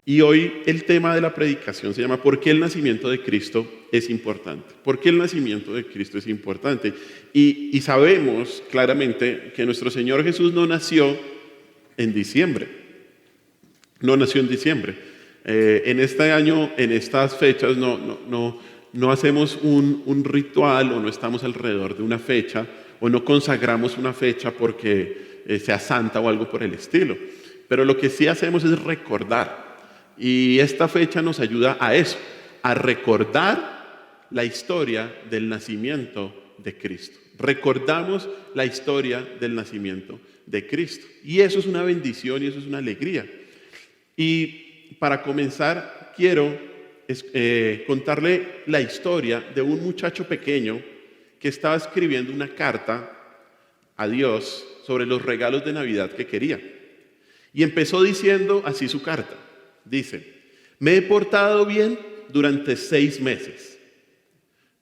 Y hoy el tema de la predicación se llama ¿por qué el nacimiento de Cristo es importante? ¿Por qué el nacimiento de Cristo es importante? Y sabemos claramente que nuestro Señor Jesús no nació en diciembre. No nació en diciembre. En este año, en estas fechas, no hacemos un ritual o no estamos alrededor de una fecha o no consagramos una fecha porque sea santa o algo por el estilo. Pero lo que sí hacemos es recordar. Y esta fecha nos ayuda a eso, a recordar la historia del nacimiento de Cristo. Recordamos la historia del nacimiento de Cristo. Y eso es una bendición y eso es una alegría. Y para comenzar, quiero contarle la historia de un muchacho pequeño que estaba escribiendo una carta a Dios sobre los regalos de Navidad que quería. Y empezó diciendo así su carta. Dice, me he portado bien durante 6 meses.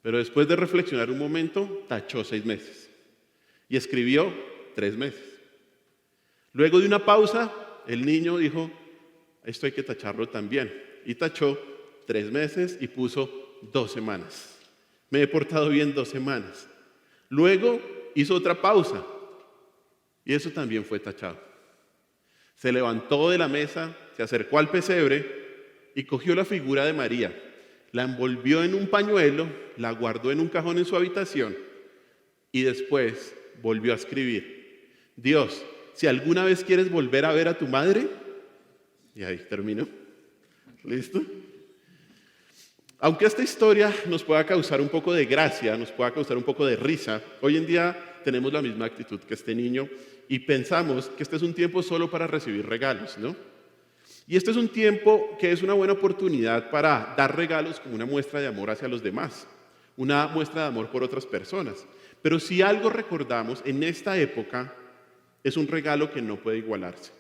Pero después de reflexionar un momento, tachó 6 meses. Y escribió 3 meses. Luego de una pausa, el niño dijo, esto hay que tacharlo también. Y tachó 3 meses y puso 2 semanas. Me he portado bien 2 semanas. Luego hizo otra pausa. Y eso también fue tachado. Se levantó de la mesa, se acercó al pesebre y cogió la figura de María. La envolvió en un pañuelo, la guardó en un cajón en su habitación y después volvió a escribir. Dios, si alguna vez quieres volver a ver a tu madre, y ahí terminó. ¿Listo? Aunque esta historia nos pueda causar un poco de gracia, nos pueda causar un poco de risa, hoy en día tenemos la misma actitud que este niño y pensamos que este es un tiempo solo para recibir regalos, ¿no? Y este es un tiempo que es una buena oportunidad para dar regalos como una muestra de amor hacia los demás, una muestra de amor por otras personas. Pero si algo recordamos en esta época, es un regalo que no puede igualarse.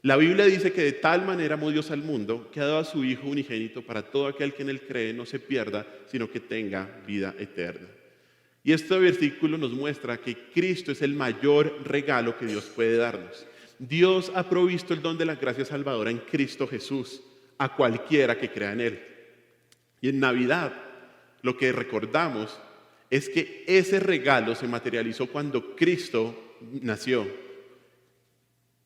La Biblia dice que de tal manera amó Dios al mundo que ha dado a su Hijo unigénito para todo aquel que en él cree no se pierda, sino que tenga vida eterna. Y este versículo nos muestra que Cristo es el mayor regalo que Dios puede darnos. Dios ha provisto el don de la gracia salvadora en Cristo Jesús a cualquiera que crea en Él. Y en Navidad lo que recordamos es que ese regalo se materializó cuando Cristo nació.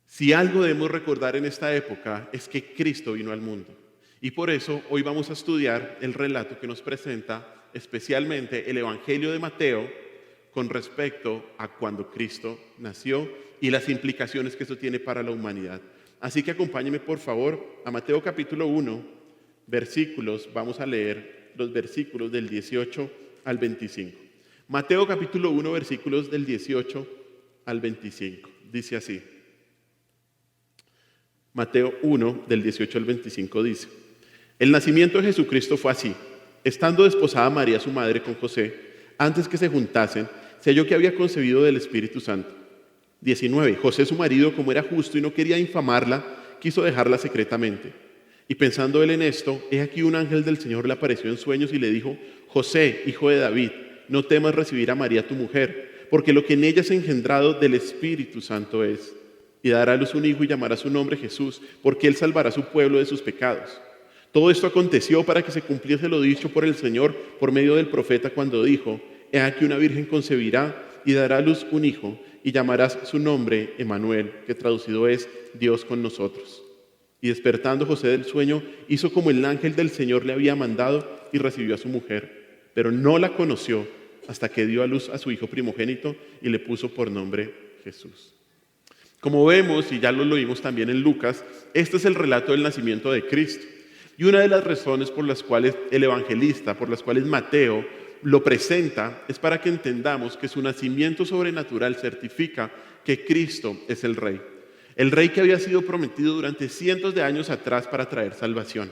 Si algo debemos recordar en esta época es que Cristo vino al mundo. Y por eso hoy vamos a estudiar el relato que nos presenta especialmente el Evangelio de Mateo con respecto a cuando Cristo nació y las implicaciones que eso tiene para la humanidad. Así que acompáñenme por favor a Mateo capítulo 1, vamos a leer los versículos del 18 al 25. Mateo capítulo 1, versículos del 18 al 25. Dice así. Mateo 1, del 18 al 25 dice, el nacimiento de Jesucristo fue así. Estando desposada María, su madre, con José, antes que se juntasen, se halló que había concebido del Espíritu Santo. 19. José, su marido, como era justo y no quería infamarla, quiso dejarla secretamente. Y pensando él en esto, he aquí un ángel del Señor le apareció en sueños y le dijo, José, hijo de David, no temas recibir a María tu mujer, porque lo que en ella es engendrado del Espíritu Santo es. Y dará a luz un hijo y llamará su nombre Jesús, porque él salvará a su pueblo de sus pecados. Todo esto aconteció para que se cumpliese lo dicho por el Señor por medio del profeta cuando dijo, he aquí una virgen concebirá y dará a luz un hijo y llamarás su nombre Emmanuel, que traducido es Dios con nosotros. Y despertando José del sueño, hizo como el ángel del Señor le había mandado y recibió a su mujer, pero no la conoció hasta que dio a luz a su hijo primogénito y le puso por nombre Jesús. Como vemos, y ya lo oímos también en Lucas, este es el relato del nacimiento de Cristo. Y una de las razones por las cuales el evangelista, por las cuales Mateo lo presenta, es para que entendamos que su nacimiento sobrenatural certifica que Cristo es el Rey que había sido prometido durante cientos de años atrás para traer salvación.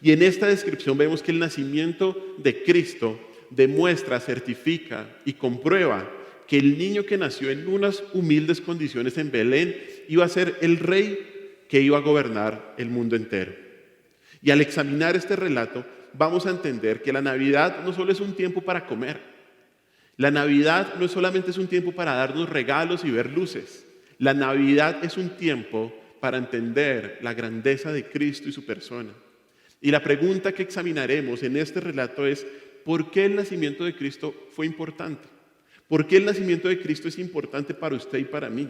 Y en esta descripción vemos que el nacimiento de Cristo demuestra, certifica y comprueba que el niño que nació en unas humildes condiciones en Belén iba a ser el Rey que iba a gobernar el mundo entero. Y al examinar este relato, vamos a entender que la Navidad no solo es un tiempo para comer. La Navidad no solamente es un tiempo para darnos regalos y ver luces. La Navidad es un tiempo para entender la grandeza de Cristo y su persona. Y la pregunta que examinaremos en este relato es: ¿por qué el nacimiento de Cristo fue importante? ¿Por qué el nacimiento de Cristo es importante para usted y para mí?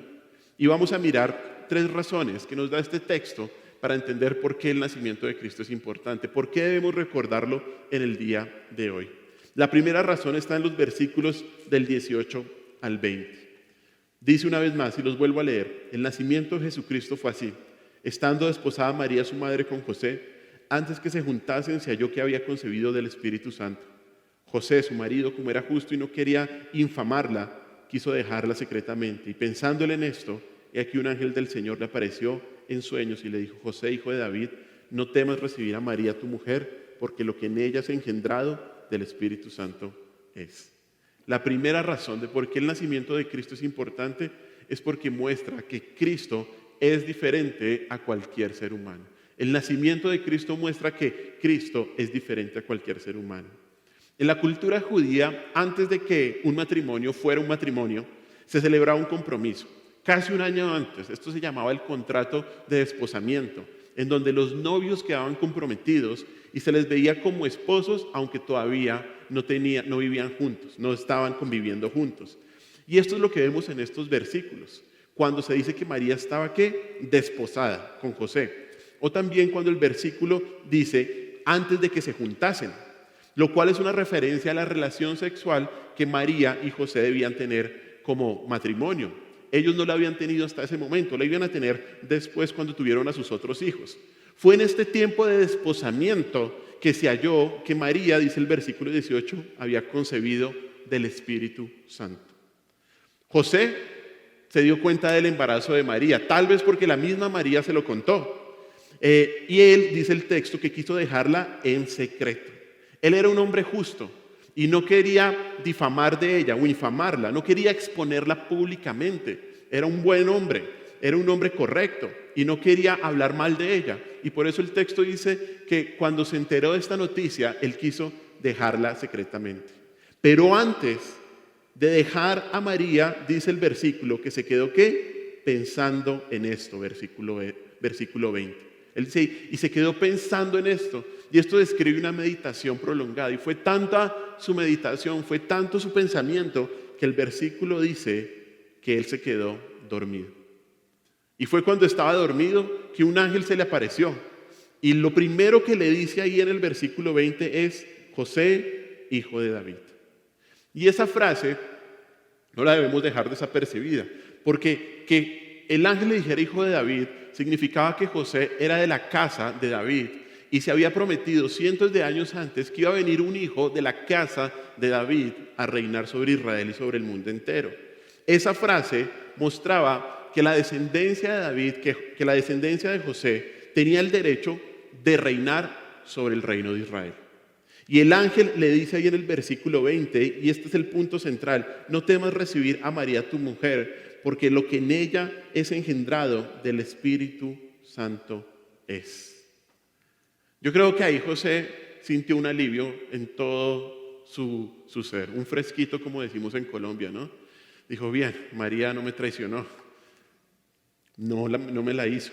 Y vamos a mirar 3 razones que nos da este texto para entender por qué el nacimiento de Cristo es importante, por qué debemos recordarlo en el día de hoy. La primera razón está en los versículos del 18 al 20. Dice una vez más, y los vuelvo a leer: el nacimiento de Jesucristo fue así. Estando desposada María, su madre, con José, antes que se juntasen, se halló que había concebido del Espíritu Santo. José, su marido, como era justo y no quería infamarla, quiso dejarla secretamente. Y pensándole en esto, he aquí un ángel del Señor le apareció en sueños y le dijo: José, hijo de David, no temas recibir a María tu mujer, porque lo que en ella es engendrado del Espíritu Santo es. La primera razón de por qué el nacimiento de Cristo es importante es porque muestra que Cristo es diferente a cualquier ser humano. El nacimiento de Cristo muestra que Cristo es diferente a cualquier ser humano. En la cultura judía, antes de que un matrimonio fuera un matrimonio, se celebraba un compromiso. Casi un año antes, esto se llamaba el contrato de desposamiento, en donde los novios quedaban comprometidos y se les veía como esposos, aunque todavía no vivían juntos, no estaban conviviendo juntos. Y esto es lo que vemos en estos versículos, cuando se dice que María estaba, ¿qué? Desposada con José. O también cuando el versículo dice antes de que se juntasen, lo cual es una referencia a la relación sexual que María y José debían tener como matrimonio. Ellos no la habían tenido hasta ese momento, la iban a tener después cuando tuvieron a sus otros hijos. Fue en este tiempo de desposamiento que se halló que María, dice el versículo 18, había concebido del Espíritu Santo. José se dio cuenta del embarazo de María, tal vez porque la misma María se lo contó. Y él, dice el texto, que quiso dejarla en secreto. Él era un hombre justo y no quería difamar de ella o infamarla, no quería exponerla públicamente. Era un buen hombre, era un hombre correcto y no quería hablar mal de ella. Y por eso el texto dice que cuando se enteró de esta noticia, él quiso dejarla secretamente. Pero antes de dejar a María, dice el versículo, que se quedó, ¿qué? Pensando en esto, versículo 20. Él dice, y se quedó pensando en esto. Y esto describe una meditación prolongada. Y fue tanta su meditación, fue tanto su pensamiento, que el versículo dice que él se quedó dormido. Y fue cuando estaba dormido que un ángel se le apareció. Y lo primero que le dice ahí en el versículo 20 es: José, hijo de David. Y esa frase no la debemos dejar desapercibida, porque que el ángel le dijera hijo de David significaba que José era de la casa de David y se había prometido cientos de años antes que iba a venir un hijo de la casa de David a reinar sobre Israel y sobre el mundo entero. Esa frase mostraba que la descendencia de David, que la descendencia de José tenía el derecho de reinar sobre el reino de Israel. Y el ángel le dice ahí en el versículo 20, y este es el punto central: no temas recibir a María tu mujer, porque lo que en ella es engendrado del Espíritu Santo es. Yo creo que ahí José sintió un alivio en todo su ser, un fresquito, como decimos en Colombia, ¿no? Dijo, bien, María no me traicionó, no me la hizo.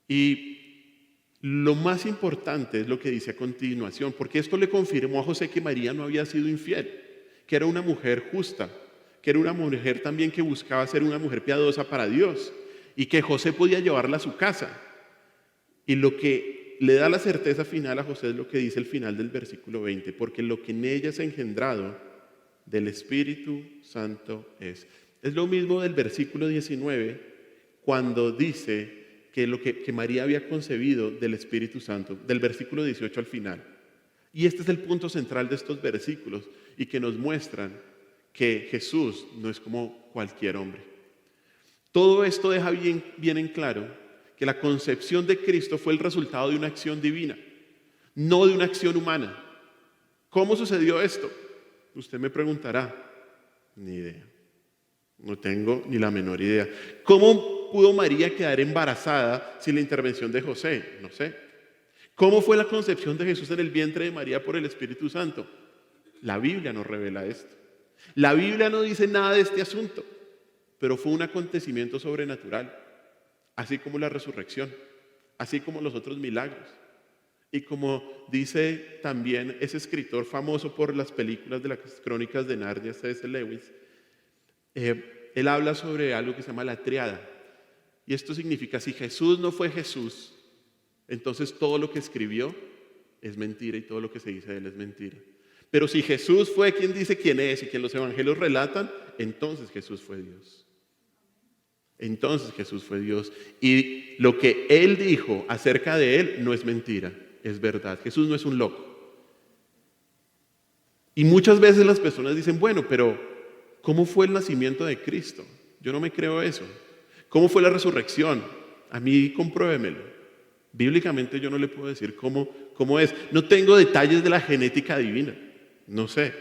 Y lo más importante es lo que dice a continuación, porque esto le confirmó a José que María no había sido infiel, que era una mujer justa, que era una mujer también que buscaba ser una mujer piadosa para Dios y que José podía llevarla a su casa. Y lo que le da la certeza final a José es lo que dice el final del versículo 20, porque lo que en ella es engendrado del Espíritu Santo es. Es lo mismo del versículo 19, cuando dice que María había concebido del Espíritu Santo, del versículo 18 al final. Y este es el punto central de estos versículos y que nos muestran que Jesús no es como cualquier hombre. Todo esto deja bien en claro que la concepción de Cristo fue el resultado de una acción divina, no de una acción humana. ¿Cómo sucedió esto? Usted me preguntará. Ni idea. No tengo ni la menor idea. ¿Cómo pudo María quedar embarazada sin la intervención de José? No sé. ¿Cómo fue la concepción de Jesús en el vientre de María por el Espíritu Santo? La Biblia nos revela esto. La Biblia no dice nada de este asunto, pero fue un acontecimiento sobrenatural. así como la resurrección, así como los otros milagros. Y como dice también ese escritor famoso por las películas de las Crónicas de Narnia, C.S. Lewis, él habla sobre algo que se llama la triada. Y esto significa, si Jesús no fue Jesús, entonces todo lo que escribió es mentira y todo lo que se dice de él es mentira. Pero si Jesús fue quien dice quién es y quien los evangelios relatan, entonces Jesús fue Dios. Entonces Jesús fue Dios. Y lo que él dijo acerca de él no es mentira, es verdad. Jesús no es un loco. Y muchas veces las personas dicen, bueno, pero ¿cómo fue el nacimiento de Cristo? Yo no me creo eso. ¿Cómo fue la resurrección? A mí compruébemelo. Bíblicamente yo no le puedo decir cómo es. No tengo detalles de la genética divina. No sé.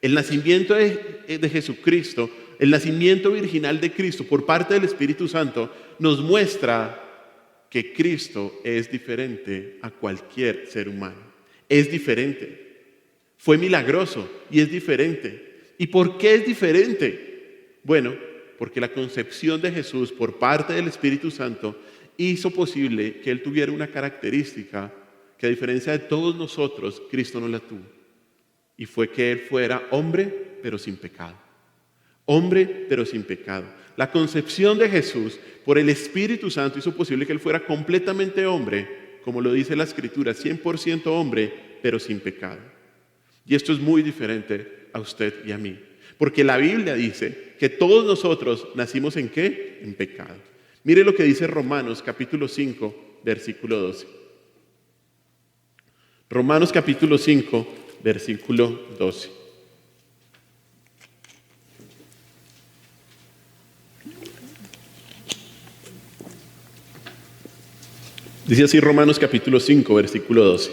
El nacimiento de Jesucristo, el nacimiento virginal de Cristo por parte del Espíritu Santo nos muestra que Cristo es diferente a cualquier ser humano. Es diferente. Fue milagroso y es diferente. ¿Y por qué es diferente? Bueno, porque la concepción de Jesús por parte del Espíritu Santo hizo posible que Él tuviera una característica que, a diferencia de todos nosotros, Cristo no la tuvo. Y fue que Él fuera hombre, pero sin pecado. Hombre, pero sin pecado. La concepción de Jesús por el Espíritu Santo hizo posible que Él fuera completamente hombre, como lo dice la Escritura, 100% hombre, pero sin pecado. Y esto es muy diferente a usted y a mí. Porque la Biblia dice que todos nosotros nacimos ¿en qué? En pecado. Mire lo que dice Romanos capítulo 5, versículo 12. Romanos capítulo 5, versículo 12. Dice así Romanos capítulo 5, versículo 12.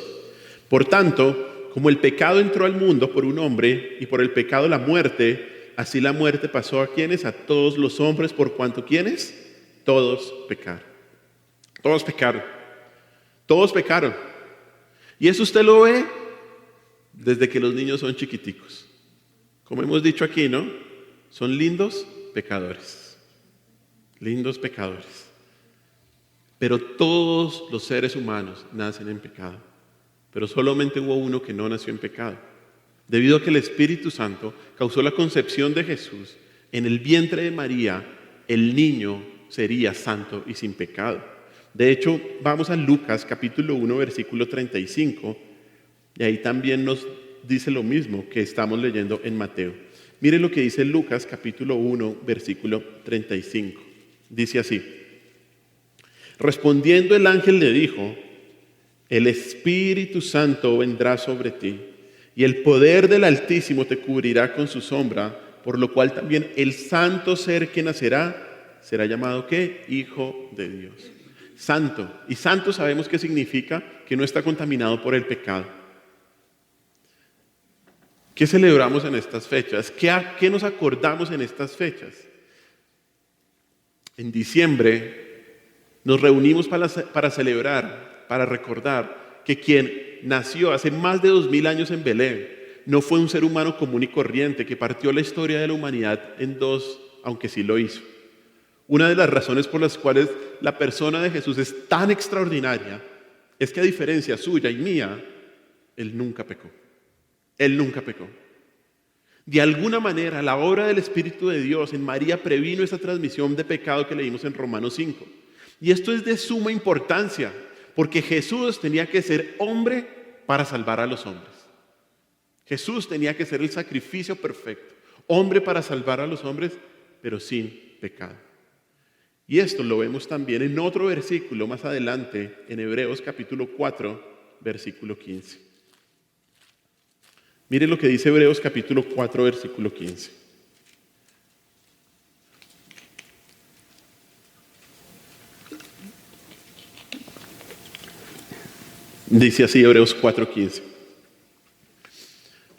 Por tanto, como el pecado entró al mundo por un hombre y por el pecado la muerte, así la muerte pasó ¿a quiénes? A todos los hombres, por cuanto ¿quiénes? Todos pecaron. Todos pecaron. Todos pecaron. Y eso usted lo ve desde que los niños son chiquiticos. Como hemos dicho aquí, ¿no? Son lindos pecadores. Lindos pecadores. Pero todos los seres humanos nacen en pecado. Pero solamente hubo uno que no nació en pecado. Debido a que el Espíritu Santo causó la concepción de Jesús, en el vientre de María, el niño sería santo y sin pecado. De hecho, vamos a Lucas capítulo 1, versículo 35, y ahí también nos dice lo mismo que estamos leyendo en Mateo. Miren lo que dice Lucas capítulo 1, versículo 35. Dice así: respondiendo el ángel le dijo: el Espíritu Santo vendrá sobre ti, y el poder del Altísimo te cubrirá con su sombra, por lo cual también el santo ser que nacerá será llamado ¿qué? Hijo de Dios. Santo. Y santo sabemos que significa que no está contaminado por el pecado. ¿Qué celebramos en estas fechas? ¿Qué nos acordamos en estas fechas? En diciembre nos reunimos para celebrar, para recordar que quien nació hace más de 2000 años en Belén no fue un ser humano común y corriente que partió la historia de la humanidad en dos, aunque sí lo hizo. Una de las razones por las cuales la persona de Jesús es tan extraordinaria es que, a diferencia suya y mía, Él nunca pecó. Él nunca pecó. De alguna manera, la obra del Espíritu de Dios en María previno esa transmisión de pecado que leímos en Romanos 5. Y esto es de suma importancia, porque Jesús tenía que ser hombre para salvar a los hombres. Jesús tenía que ser el sacrificio perfecto, hombre para salvar a los hombres, pero sin pecado. Y esto lo vemos también en otro versículo más adelante, en Hebreos capítulo 4, versículo 15. Miren lo que dice Hebreos capítulo 4, versículo 15. Dice así Hebreos 4:15.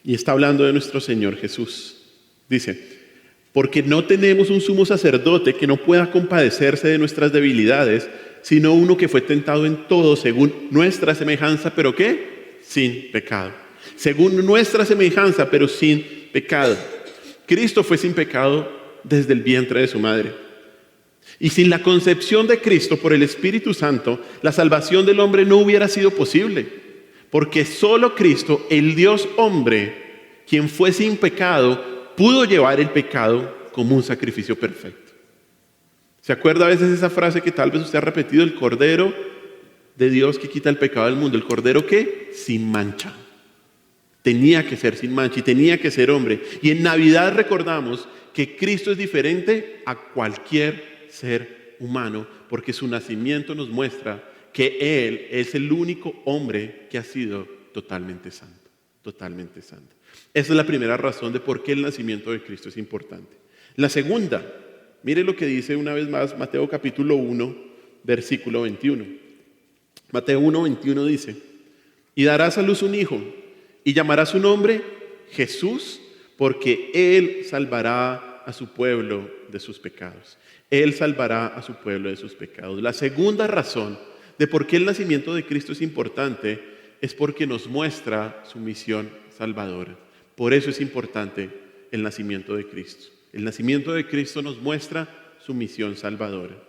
Y está hablando de nuestro Señor Jesús. Dice: porque no tenemos un sumo sacerdote que no pueda compadecerse de nuestras debilidades, sino uno que fue tentado en todo según nuestra semejanza, pero ¿qué? Sin pecado. Según nuestra semejanza, pero sin pecado. Cristo fue sin pecado desde el vientre de su madre. Y sin la concepción de Cristo por el Espíritu Santo, la salvación del hombre no hubiera sido posible. Porque solo Cristo, el Dios hombre, quien fue sin pecado, pudo llevar el pecado como un sacrificio perfecto. ¿Se acuerda a veces esa frase que tal vez usted ha repetido? El Cordero de Dios que quita el pecado del mundo. ¿El Cordero qué? Sin mancha. Tenía que ser sin mancha y tenía que ser hombre. Y en Navidad recordamos que Cristo es diferente a cualquier ser humano, porque su nacimiento nos muestra que Él es el único hombre que ha sido totalmente santo, totalmente santo. Esa es la primera razón de por qué el nacimiento de Cristo es importante. La segunda, mire lo que dice una vez más Mateo capítulo 1, versículo 21. Mateo 1, 21 dice: y darás a luz un hijo, y llamarás su nombre Jesús, porque Él salvará a su pueblo de sus pecados. Él salvará a su pueblo de sus pecados. La segunda razón de por qué el nacimiento de Cristo es importante es porque nos muestra su misión salvadora. Por eso es importante el nacimiento de Cristo. El nacimiento de Cristo nos muestra su misión salvadora.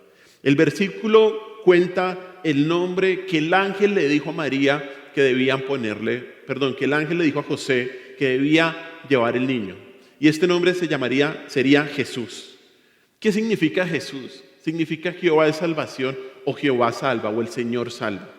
El versículo cuenta el nombre que el ángel le dijo a María que debían ponerle, que el ángel le dijo a José que debía llevar el niño. Y este nombre sería Jesús. ¿Qué significa Jesús? Significa Jehová es salvación, o Jehová salva, o el Señor salva.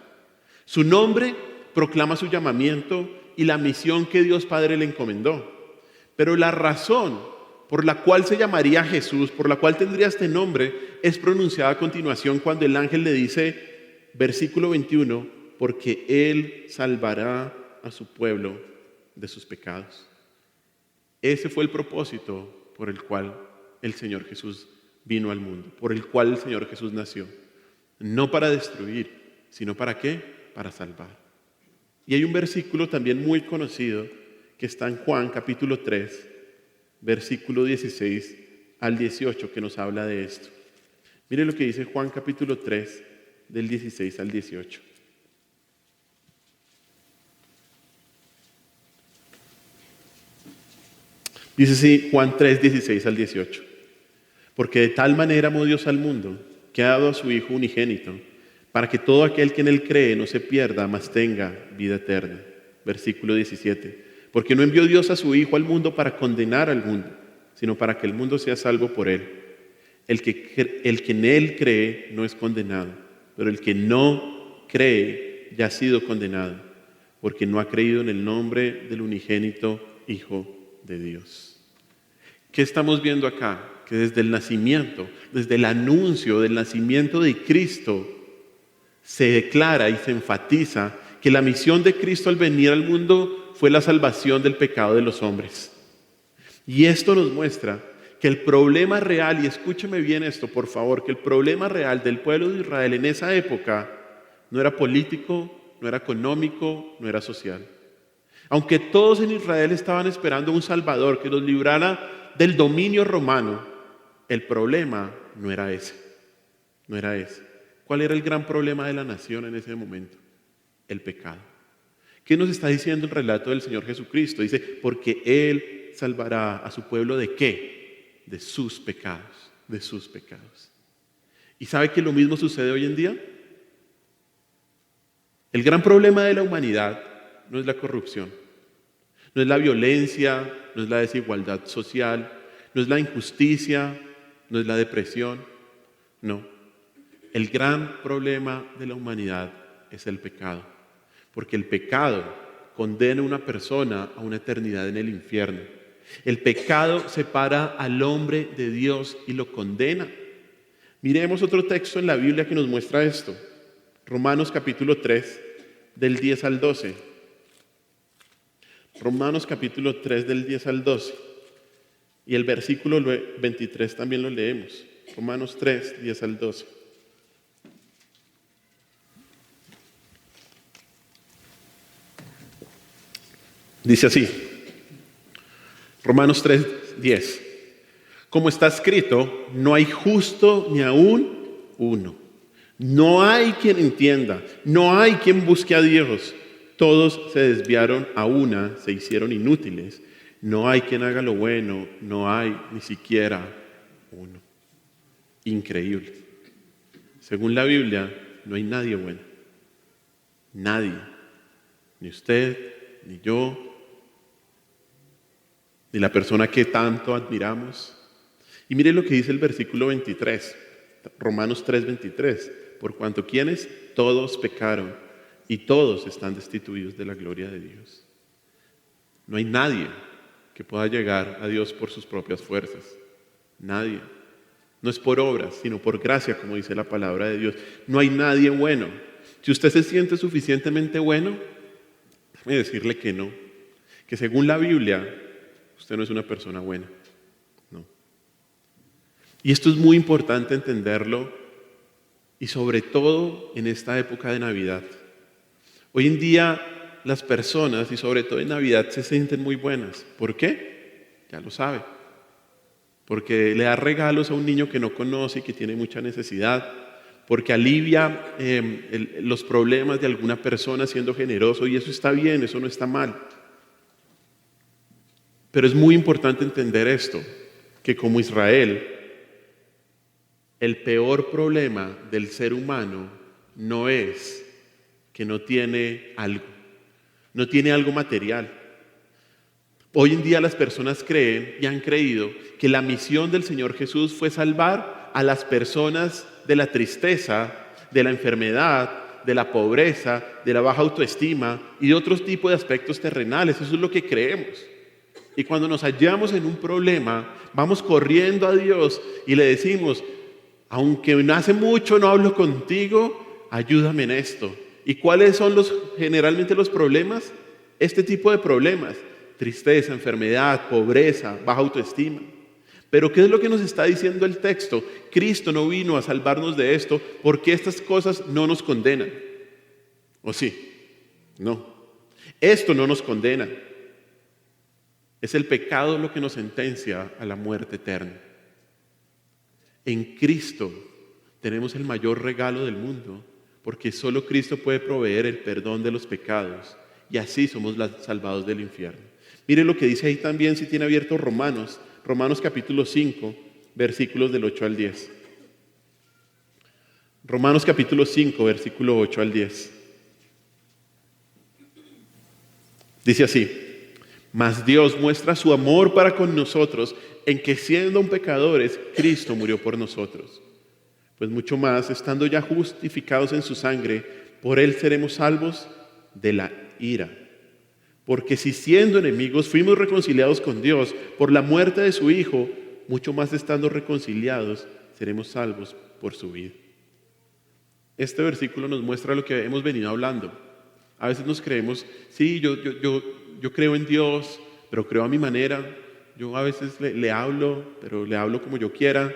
Su nombre proclama su llamamiento y la misión que Dios Padre le encomendó. Pero la razón por la cual se llamaría Jesús, por la cual tendría este nombre, es pronunciada a continuación cuando el ángel le dice, versículo 21, porque Él salvará a su pueblo de sus pecados. Ese fue el propósito por el cual el Señor Jesús vino al mundo, por el cual el Señor Jesús nació. No para destruir, sino ¿para qué? Para salvar. Y hay un versículo también muy conocido que está en Juan capítulo 3, versículo 16 al 18, que nos habla de esto. Mire lo que dice Juan capítulo 3, del 16 al 18. Dice así Juan 3, 16 al 18. Porque de tal manera amó Dios al mundo, que ha dado a su Hijo unigénito, para que todo aquel que en Él cree no se pierda, mas tenga vida eterna. Versículo 17. Porque no envió Dios a su Hijo al mundo para condenar al mundo, sino para que el mundo sea salvo por Él. El que en Él cree no es condenado, pero el que no cree ya ha sido condenado, porque no ha creído en el nombre del unigénito Hijo de Dios. ¿Qué estamos viendo acá? Que desde el nacimiento, desde el anuncio del nacimiento de Cristo, se declara y se enfatiza que la misión de Cristo al venir al mundo fue la salvación del pecado de los hombres. Y esto nos muestra que el problema real, y escúcheme bien esto por favor, que el problema real del pueblo de Israel en esa época no era político, no era económico, no era social. Aunque todos en Israel estaban esperando un Salvador que los librara del dominio romano, el problema no era ese. No era ese. ¿Cuál era el gran problema de la nación en ese momento? El pecado. ¿Qué nos está diciendo el relato del Señor Jesucristo? Dice, porque Él salvará a su pueblo ¿de qué? De sus pecados, de sus pecados. ¿Y sabe que lo mismo sucede hoy en día? El gran problema de la humanidad no es la corrupción, no es la violencia, no es la desigualdad social, no es la injusticia, no es la depresión, no. El gran problema de la humanidad es el pecado, porque el pecado condena a una persona a una eternidad en el infierno. El pecado separa al hombre de Dios y lo condena. Miremos otro texto en la Biblia que nos muestra esto. Romanos capítulo 3, del 10 al 12. Romanos capítulo 3, del 10 al 12. Y el versículo 23 también lo leemos. Romanos 3, 10 al 12. Dice así, Romanos 3, 10. Como está escrito, no hay justo ni aún uno. No hay quien entienda, no hay quien busque a Dios. Todos se desviaron a una, se hicieron inútiles. No hay quien haga lo bueno, no hay ni siquiera uno. increíble. Según la Biblia, no hay nadie bueno. Nadie. Ni usted, ni yo, ni la persona que tanto admiramos. Y mire lo que dice el versículo 23, Romanos 3:23. Por cuanto quienes todos pecaron y todos están destituidos de la gloria de Dios. No hay nadie que pueda llegar a Dios por sus propias fuerzas. Nadie. No es por obras, sino por gracia, como dice la palabra de Dios. No hay nadie bueno. Si usted se siente suficientemente bueno, déjeme decirle que no. Que según la Biblia, usted no es una persona buena. No. Y esto es muy importante entenderlo, y sobre todo en esta época de Navidad. Hoy en día las personas, y sobre todo en Navidad, se sienten muy buenas. ¿Por qué? Ya lo sabe. Porque le da regalos a un niño que no conoce y que tiene mucha necesidad. Porque alivia los problemas de alguna persona siendo generoso, y eso está bien, eso no está mal. Pero es muy importante entender esto, que como Israel, el peor problema del ser humano no es que no tiene algo material. Hoy en día las personas creen y han creído que la misión del Señor Jesús fue salvar a las personas de la tristeza, de la enfermedad, de la pobreza, de la baja autoestima y de otros tipos de aspectos terrenales. Eso es lo que creemos. Y cuando nos hallamos en un problema, vamos corriendo a Dios y le decimos: aunque hace mucho no hablo contigo, ayúdame en esto. ¿Y cuáles son generalmente los problemas? Este tipo de problemas: tristeza, enfermedad, pobreza, baja autoestima. Pero ¿qué es lo que nos está diciendo el texto? Cristo no vino a salvarnos de esto porque estas cosas no nos condenan. ¿O sí? No. Esto no nos condena. Es el pecado lo que nos sentencia a la muerte eterna. En Cristo tenemos el mayor regalo del mundo, porque solo Cristo puede proveer el perdón de los pecados, y así somos salvados del infierno. Mire lo que dice ahí también, si tiene abierto Romanos capítulo 5, versículos del 8 al 10. Romanos capítulo 5, versículo 8 al 10. Dice así: mas Dios muestra su amor para con nosotros en que, siendo aún pecadores, Cristo murió por nosotros. Pues mucho más, estando ya justificados en su sangre, por él seremos salvos de la ira. Porque si siendo enemigos fuimos reconciliados con Dios por la muerte de su Hijo, mucho más estando reconciliados seremos salvos por su vida. Este versículo nos muestra lo que hemos venido hablando. A veces nos creemos: sí, yo creo en Dios, pero creo a mi manera. Yo a veces le hablo, pero le hablo como yo quiera.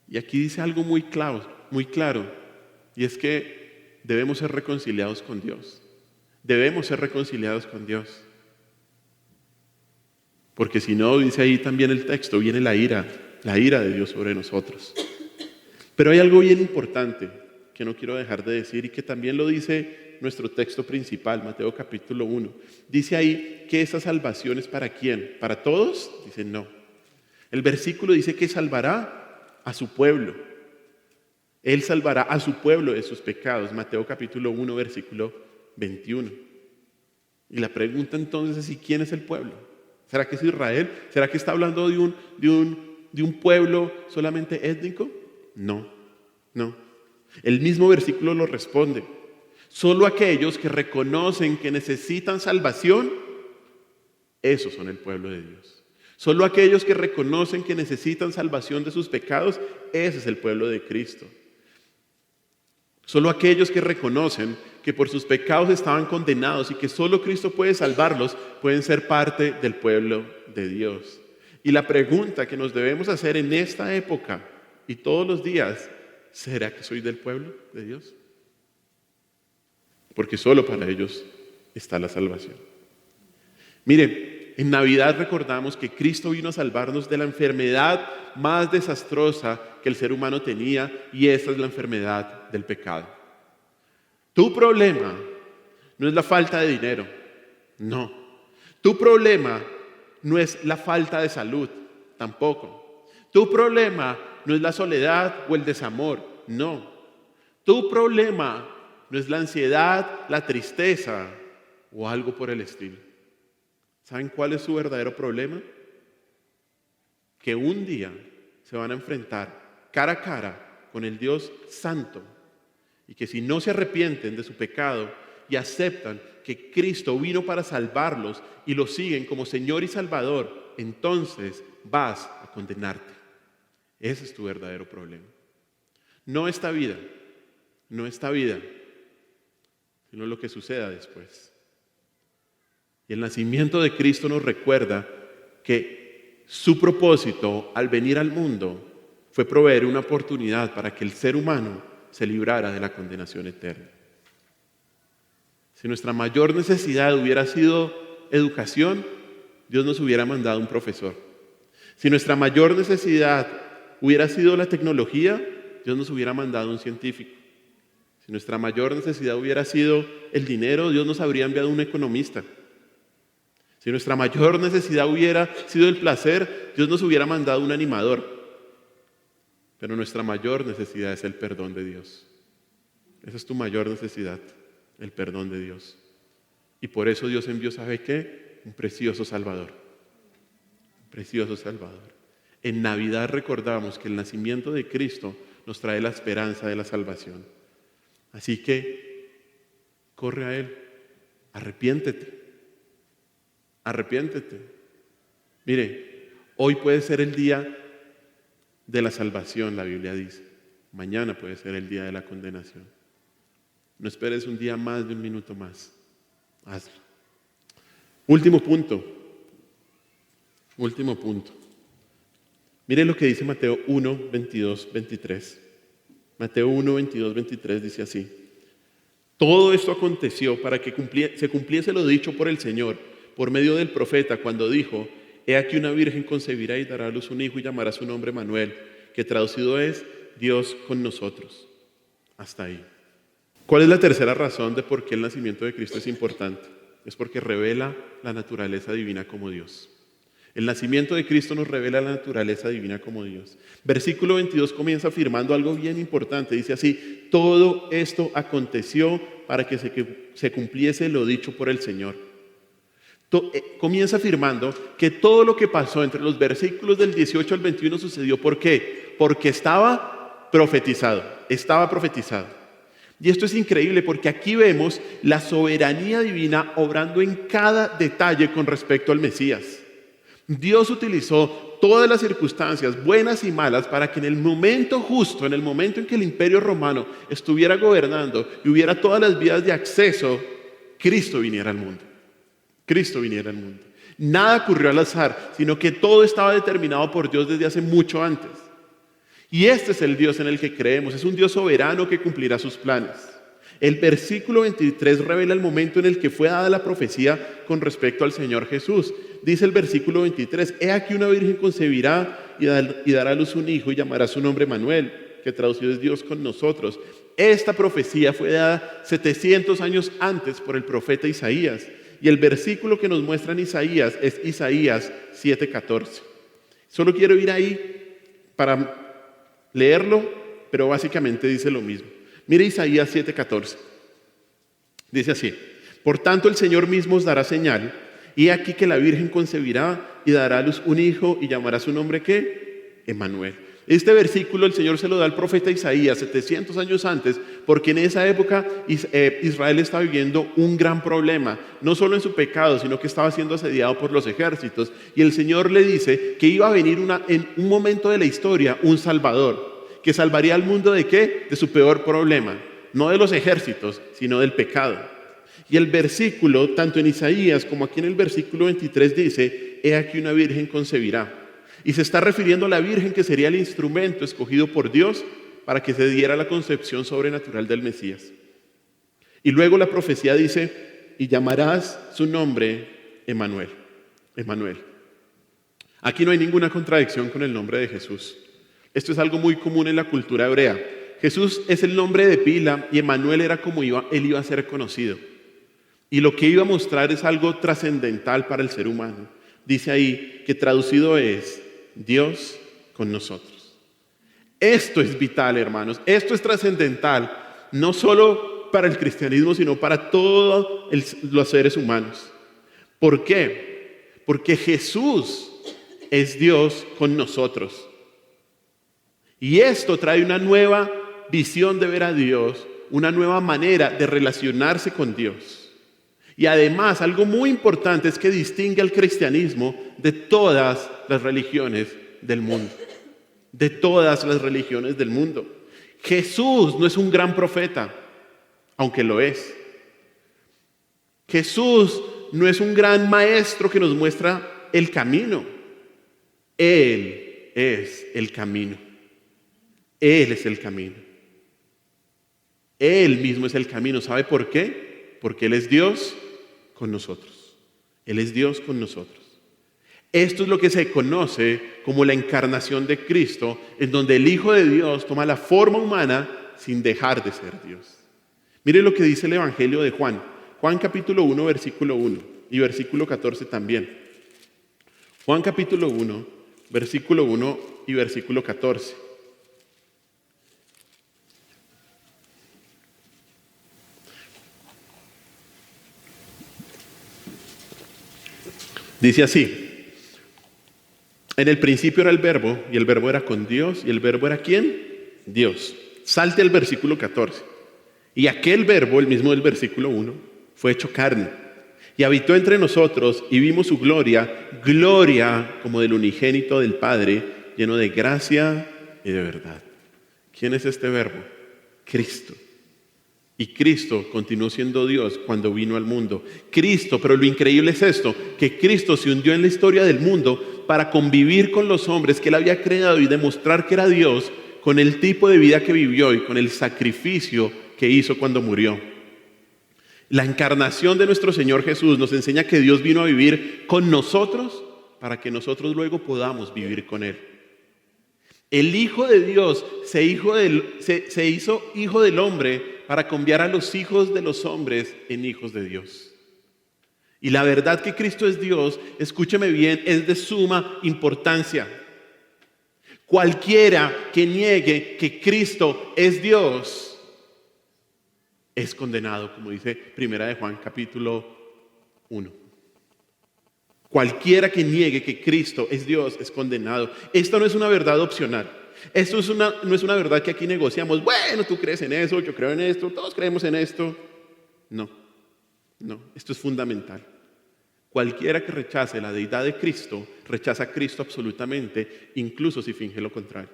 Y aquí dice algo muy claro, y es que debemos ser reconciliados con Dios. Debemos ser reconciliados con Dios. Porque si no, dice ahí también el texto, viene la ira de Dios sobre nosotros. Pero hay algo bien importante que no quiero dejar de decir, y que también lo dice nuestro texto principal, Mateo capítulo 1. Dice ahí que esa salvación es ¿para quién? ¿Para todos? Dice no. El versículo dice que salvará a su pueblo. Él salvará a su pueblo de sus pecados. Mateo capítulo 1, versículo 21. Y la pregunta entonces es: ¿y quién es el pueblo? ¿Será que es Israel? ¿Será que está hablando de un pueblo solamente étnico? No. El mismo versículo lo responde. Solo aquellos que reconocen que necesitan salvación, esos son el pueblo de Dios. Solo aquellos que reconocen que necesitan salvación de sus pecados, ese es el pueblo de Cristo. Solo aquellos que reconocen que por sus pecados estaban condenados y que solo Cristo puede salvarlos, pueden ser parte del pueblo de Dios. Y la pregunta que nos debemos hacer en esta época y todos los días: ¿será que soy del pueblo de Dios? Porque solo para ellos está la salvación. Mire, en Navidad recordamos que Cristo vino a salvarnos de la enfermedad más desastrosa que el ser humano tenía, y esa es la enfermedad del pecado. Tu problema no es la falta de dinero, no. Tu problema no es la falta de salud, tampoco. Tu problema no es la soledad o el desamor, no. Tu problema no es la ansiedad, la tristeza o algo por el estilo. ¿Saben cuál es su verdadero problema? Que un día se van a enfrentar cara a cara con el Dios Santo y que si no se arrepienten de su pecado y aceptan que Cristo vino para salvarlos y lo siguen como Señor y Salvador, entonces vas a condenarte. Ese es tu verdadero problema. No esta vida, sino lo que suceda después. Y el nacimiento de Cristo nos recuerda que su propósito al venir al mundo fue proveer una oportunidad para que el ser humano se librara de la condenación eterna. Si nuestra mayor necesidad hubiera sido educación, Dios nos hubiera mandado un profesor. Si nuestra mayor necesidad hubiera sido la tecnología, Dios nos hubiera mandado un científico. Si nuestra mayor necesidad hubiera sido el dinero, Dios nos habría enviado un economista. Si nuestra mayor necesidad hubiera sido el placer, Dios nos hubiera mandado un animador. Pero nuestra mayor necesidad es el perdón de Dios. Esa es tu mayor necesidad, el perdón de Dios. Y por eso Dios envió, ¿sabe qué? Un precioso Salvador. Un precioso Salvador. En Navidad recordamos que el nacimiento de Cristo nos trae la esperanza de la salvación. Así que corre a Él, arrepiéntete. Mire, hoy puede ser el día de la salvación, la Biblia dice. Mañana puede ser el día de la condenación. No esperes un día más de un minuto más. Hazlo. Último punto. Mire lo que dice Mateo 1, 22, 23. Mateo 1, 22, 23 dice así: todo esto aconteció para que se cumpliese lo dicho por el Señor por medio del profeta cuando dijo: he aquí una virgen concebirá y dará a luz un hijo y llamará su nombre Manuel, que traducido es Dios con nosotros. Hasta ahí. ¿Cuál es la tercera razón de por qué el nacimiento de Cristo es importante? Es porque revela la naturaleza divina como Dios. El nacimiento de Cristo nos revela la naturaleza divina como Dios. Versículo 22 comienza afirmando algo bien importante. Dice así: todo esto aconteció para que se cumpliese lo dicho por el Señor. Comienza afirmando que todo lo que pasó entre los versículos del 18 al 21 sucedió. ¿Por qué? Porque estaba profetizado. Y esto es increíble porque aquí vemos la soberanía divina obrando en cada detalle con respecto al Mesías. Dios utilizó todas las circunstancias, buenas y malas, para que en el momento justo, en el momento en que el Imperio Romano estuviera gobernando y hubiera todas las vías de acceso, Cristo viniera al mundo. Nada ocurrió al azar, sino que todo estaba determinado por Dios desde hace mucho antes. Y este es el Dios en el que creemos, es un Dios soberano que cumplirá sus planes. El versículo 23 revela el momento en el que fue dada la profecía con respecto al Señor Jesús. Dice el versículo 23: he aquí una virgen concebirá y dará a luz un hijo y llamará su nombre Manuel, que traducido es Dios con nosotros. Esta profecía fue dada 700 años antes por el profeta Isaías. Y el versículo que nos muestra en Isaías es Isaías 7:14. Solo quiero ir ahí para leerlo, pero básicamente dice lo mismo. Mire Isaías 7:14. Dice así: por tanto el Señor mismo os dará señal, y aquí que la Virgen concebirá y dará a luz un hijo y llamará su nombre ¿qué? Emmanuel. Este versículo el Señor se lo da al profeta Isaías 700 años antes, porque en esa época Israel estaba viviendo un gran problema, no solo en su pecado, sino que estaba siendo asediado por los ejércitos. Y el Señor le dice que iba a venir en un momento de la historia un Salvador, que salvaría al mundo ¿de qué? De su peor problema, no de los ejércitos, sino del pecado. Y el versículo, tanto en Isaías como aquí en el versículo 23 dice: he aquí una virgen concebirá. Y se está refiriendo a la virgen que sería el instrumento escogido por Dios para que se diera la concepción sobrenatural del Mesías. Y luego la profecía dice: y llamarás su nombre Emmanuel. Aquí no hay ninguna contradicción con el nombre de Jesús. Esto es algo muy común en la cultura hebrea. Jesús es el nombre de pila y Emmanuel era como él iba a ser conocido. Y lo que iba a mostrar es algo trascendental para el ser humano. Dice ahí que traducido es Dios con nosotros. Esto es vital, hermanos. Esto es trascendental, no solo para el cristianismo, sino para todos los seres humanos. ¿Por qué? Porque Jesús es Dios con nosotros. Y esto trae una nueva visión de ver a Dios, una nueva manera de relacionarse con Dios. Y además, algo muy importante es que distingue al cristianismo de todas las religiones del mundo. De todas las religiones del mundo. Jesús no es un gran profeta, aunque lo es. Jesús no es un gran maestro que nos muestra el camino. Él es el camino. Él es el camino. Él mismo es el camino. ¿Sabe por qué? Porque Él es Dios con nosotros. Él es Dios con nosotros. Esto es lo que se conoce como la encarnación de Cristo, en donde el Hijo de Dios toma la forma humana sin dejar de ser Dios. Mire lo que dice el Evangelio de Juan. Juan capítulo 1, versículo 1 y versículo 14 también. Juan capítulo 1, versículo 1 y versículo 14. Dice así: en el principio era el verbo, y el verbo era con Dios, y el verbo era ¿quién? Dios. Salte al versículo 14. Y aquel verbo, el mismo del versículo 1, fue hecho carne, y habitó entre nosotros, y vimos su gloria, gloria como del unigénito del Padre, lleno de gracia y de verdad. ¿Quién es este verbo? Cristo. Y Cristo continuó siendo Dios cuando vino al mundo. Cristo, pero lo increíble es esto, que Cristo se hundió en la historia del mundo para convivir con los hombres que Él había creado y demostrar que era Dios con el tipo de vida que vivió y con el sacrificio que hizo cuando murió. La encarnación de nuestro Señor Jesús nos enseña que Dios vino a vivir con nosotros para que nosotros luego podamos vivir con Él. El Hijo de Dios se hizo hijo del hombre para cambiar a los hijos de los hombres en hijos de Dios. Y la verdad que Cristo es Dios, escúcheme bien, es de suma importancia. Cualquiera que niegue que Cristo es Dios es condenado, como dice Primera de Juan capítulo 1. Cualquiera que niegue que Cristo es Dios es condenado. Esto no es una verdad opcional. Esto no es una verdad que aquí negociamos. Bueno, tú crees en eso, yo creo en esto, todos creemos en esto. No, esto es fundamental. Cualquiera que rechace la deidad de Cristo, rechaza a Cristo absolutamente, incluso si finge lo contrario.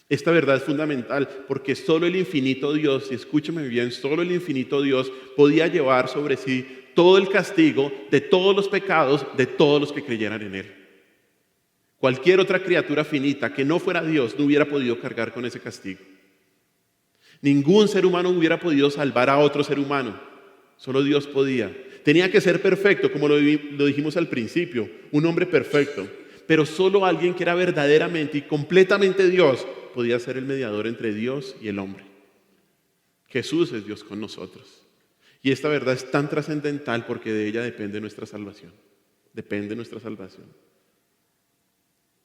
Esta verdad es fundamental porque solo el infinito Dios, y escúcheme bien, solo el infinito Dios podía llevar sobre sí todo el castigo de todos los pecados de todos los que creyeran en Él. Cualquier otra criatura finita que no fuera Dios no hubiera podido cargar con ese castigo. Ningún ser humano hubiera podido salvar a otro ser humano. Solo Dios podía. Tenía que ser perfecto, como lo dijimos al principio, un hombre perfecto. Pero solo alguien que era verdaderamente y completamente Dios podía ser el mediador entre Dios y el hombre. Jesús es Dios con nosotros. Y esta verdad es tan trascendental porque de ella depende nuestra salvación. Depende nuestra salvación.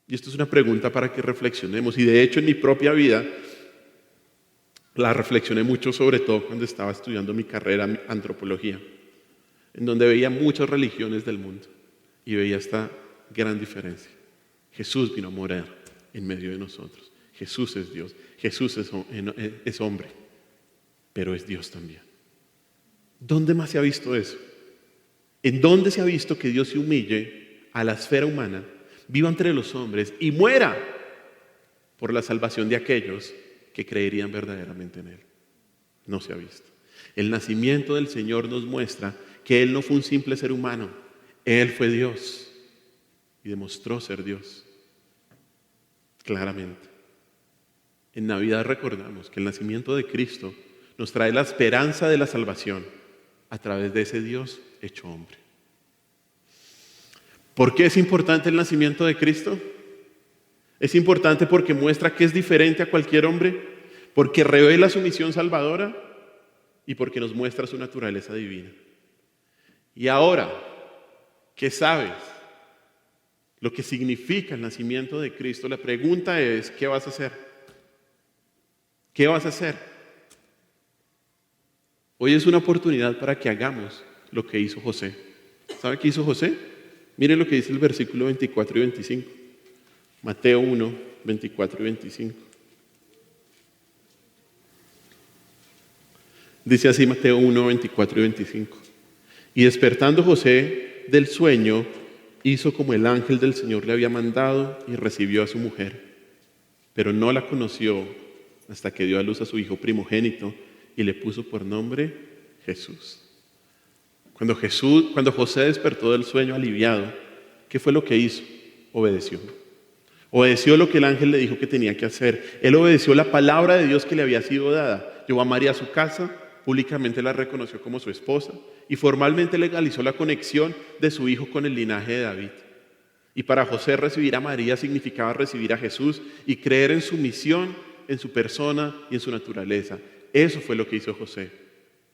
Y esto es una pregunta para que reflexionemos. Y de hecho en mi propia vida la reflexioné mucho, sobre todo cuando estaba estudiando mi carrera antropología, en donde veía muchas religiones del mundo y veía esta gran diferencia. Jesús vino a morar en medio de nosotros. Jesús es Dios. Jesús es hombre, pero es Dios también. ¿Dónde más se ha visto eso? ¿En dónde se ha visto que Dios se humille a la esfera humana, viva entre los hombres y muera por la salvación de aquellos que creerían verdaderamente en Él? No se ha visto. El nacimiento del Señor nos muestra que Él no fue un simple ser humano. Él fue Dios y demostró ser Dios claramente. En Navidad recordamos que el nacimiento de Cristo nos trae la esperanza de la salvación a través de ese Dios hecho hombre. ¿Por qué es importante el nacimiento de Cristo? Es importante porque muestra que es diferente a cualquier hombre, porque revela su misión salvadora y porque nos muestra su naturaleza divina. Y ahora que sabes lo que significa el nacimiento de Cristo, la pregunta es, ¿qué vas a hacer? ¿Qué vas a hacer? Hoy es una oportunidad para que hagamos lo que hizo José. ¿Sabe qué hizo José? Miren lo que dice el versículo 24 y 25. Mateo 1, 24 y 25. Dice así Mateo 1, 24 y 25. Y despertando José del sueño, hizo como el ángel del Señor le había mandado y recibió a su mujer. Pero no la conoció hasta que dio a luz a su hijo primogénito y le puso por nombre Jesús. Cuando José despertó del sueño aliviado, ¿qué fue lo que hizo? Obedeció. Obedeció lo que el ángel le dijo que tenía que hacer. Él obedeció la palabra de Dios que le había sido dada. Llevó a María a su casa, públicamente la reconoció como su esposa y formalmente legalizó la conexión de su hijo con el linaje de David. Y para José recibir a María significaba recibir a Jesús y creer en su misión, en su persona y en su naturaleza. Eso fue lo que hizo José.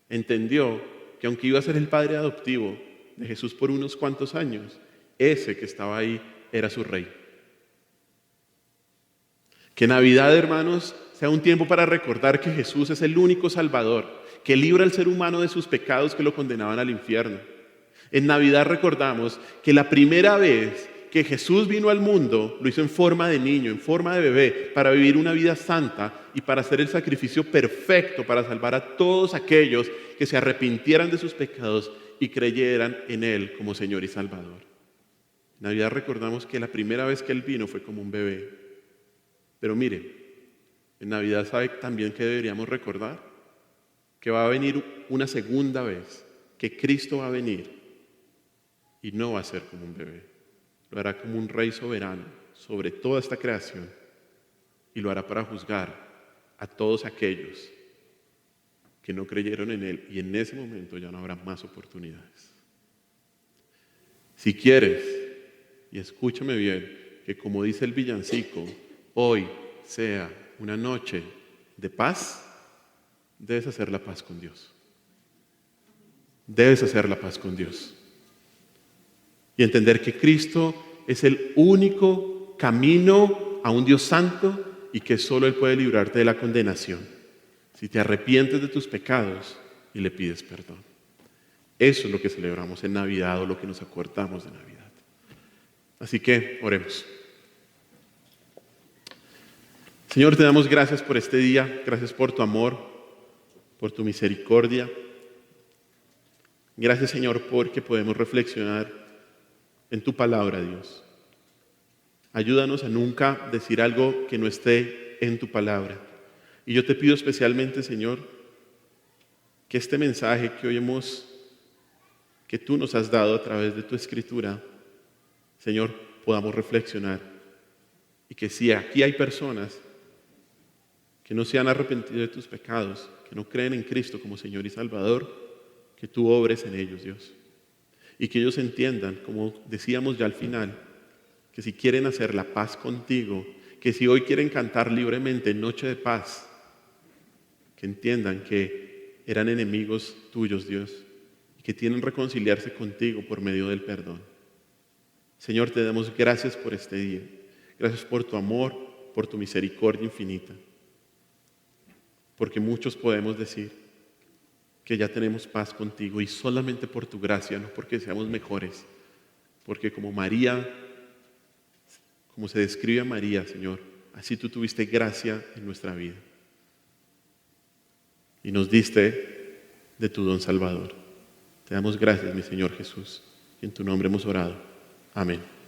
Entendió que aunque iba a ser el padre adoptivo de Jesús por unos cuantos años, ese que estaba ahí era su rey. Que Navidad, hermanos, sea un tiempo para recordar que Jesús es el único Salvador, que libra al ser humano de sus pecados que lo condenaban al infierno. En Navidad recordamos que la primera vez que Jesús vino al mundo, lo hizo en forma de niño, en forma de bebé, para vivir una vida santa y para hacer el sacrificio perfecto para salvar a todos aquellos que se arrepintieran de sus pecados y creyeran en Él como Señor y Salvador. En Navidad recordamos que la primera vez que Él vino fue como un bebé. Pero mire, en Navidad ¿sabe también que deberíamos recordar? Que va a venir una segunda vez, que Cristo va a venir y no va a ser como un bebé. Lo hará como un rey soberano sobre toda esta creación y lo hará para juzgar a todos aquellos que no creyeron en Él y en ese momento ya no habrá más oportunidades. Si quieres, y escúchame bien, que como dice el villancico, hoy sea una noche de paz, debes hacer la paz con Dios. Debes hacer la paz con Dios. Y entender que Cristo es el único camino a un Dios santo y que solo Él puede librarte de la condenación. Si te arrepientes de tus pecados y le pides perdón. Eso es lo que celebramos en Navidad o lo que nos acordamos de Navidad. Así que oremos. Señor, te damos gracias por este día, gracias por tu amor, por tu misericordia. Gracias, Señor, porque podemos reflexionar en tu palabra, Dios. Ayúdanos a nunca decir algo que no esté en tu palabra. Y yo te pido especialmente, Señor, que este mensaje que tú nos has dado a través de tu escritura, Señor, podamos reflexionar. Y que si aquí hay personas que no se han arrepentido de tus pecados, que no creen en Cristo como Señor y Salvador, que tú obres en ellos, Dios. Y que ellos entiendan, como decíamos ya al final, que si quieren hacer la paz contigo, que si hoy quieren cantar libremente Noche de Paz, que entiendan que eran enemigos tuyos, Dios, y que tienen que reconciliarse contigo por medio del perdón. Señor, te damos gracias por este día. Gracias por tu amor, por tu misericordia infinita. Porque muchos podemos decir que ya tenemos paz contigo y solamente por tu gracia, no porque seamos mejores, porque como María, como se describe a María, Señor, así tú tuviste gracia en nuestra vida y nos diste de tu don Salvador. Te damos gracias, mi Señor Jesús, y en tu nombre hemos orado. Amén.